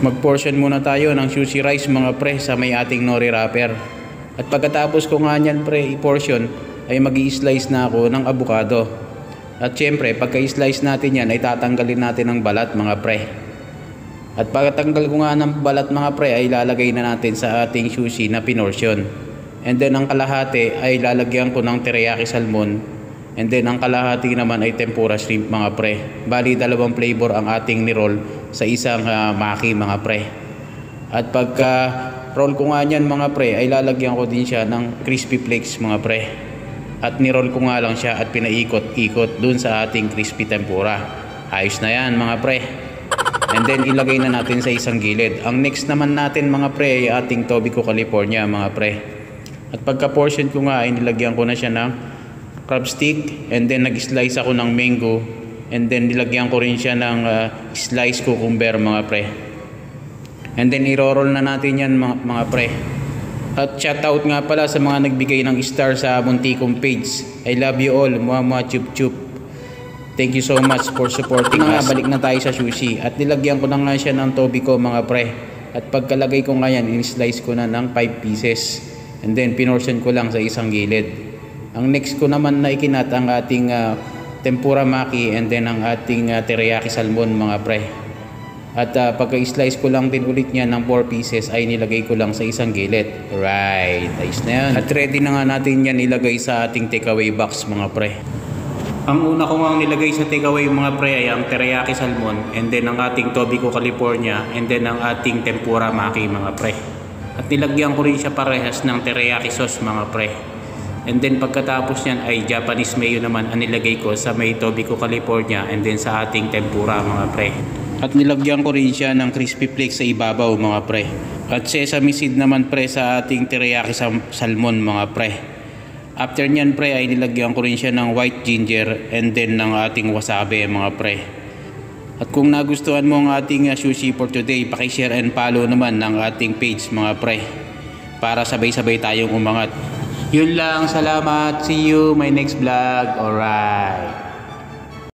Mag-portion muna tayo ng sushi rice mga pre sa may ating nori wrapper. At pagkatapos ko nga nyan pre i-portion ay mag-i-slice na ako ng avocado. At syempre pagka-slice natin yan ay tatanggalin natin ang balat mga pre. At pagkatanggal ko nga ng balat mga pre ay lalagay na natin sa ating sushi na pinortion. And then ang kalahati ay lalagyan ko ng teriyaki salmon. And then ang kalahati naman ay tempura shrimp mga pre. Bali dalawang flavor ang ating ni-roll sa isang maki mga pre. At pagka roll ko nga niyan mga pre ay lalagyan ko din siya ng crispy flakes mga pre. At ni-roll ko nga lang siya at pinaikot-ikot dun sa ating crispy tempura. Ayos na yan mga pre. And then ilagay na natin sa isang gilid. Ang next naman natin mga pre ay ating Tobiko California mga pre. At pagka portion ko nga ay nilagyan ko na siya ng crab stick. And then nag-slice ako ng mango. And then nilagyan ko rin siya ng slice cucumber mga pre. And then i-roll na natin yan mga pre. At shoutout nga pala sa mga nagbigay ng star sa munti kong page. I love you all. Muah chup chup. Thank you so much for supporting us. Balik na tayo sa sushi. At nilagyan ko na nga siya ng Tobiko mga pre. At pagkalagay ko nga yan, in-slice ko na ng 5 pieces. And then pinortion ko lang sa isang gilid. Ang next ko naman na ikinat ang ating tempura maki. And then ang ating teriyaki salmon mga pre. At pagka-slice ko lang din ulit niya ng 4 pieces ay nilagay ko lang sa isang gilid. Right, ayos na yan. At ready na nga natin yan ilagay sa ating takeaway box mga pre. Ang una ko nga nilagay sa takeaway mga pre ay ang teriyaki salmon. And then ang ating Tobiko California. And then ang ating tempura maki mga pre. At nilagyan ko rin siya parehas ng teriyaki sauce mga pre. And then pagkatapos yan ay Japanese mayo naman ang nilagay ko sa may Tobiko California. And then sa ating tempura mga pre. At nilagyan ko rin siya ng crispy flakes sa ibabaw mga pre. At sesame seed naman pre sa ating teriyaki salmon mga pre. After nyan pre ay nilagyan ko rin siya ng white ginger and then ng ating wasabi mga pre. At kung nagustuhan mo ang ating sushi for today, paki-share and follow naman ng ating page mga pre. Para sabay-sabay tayong umangat. Yun lang, salamat. See you my next vlog. Alright.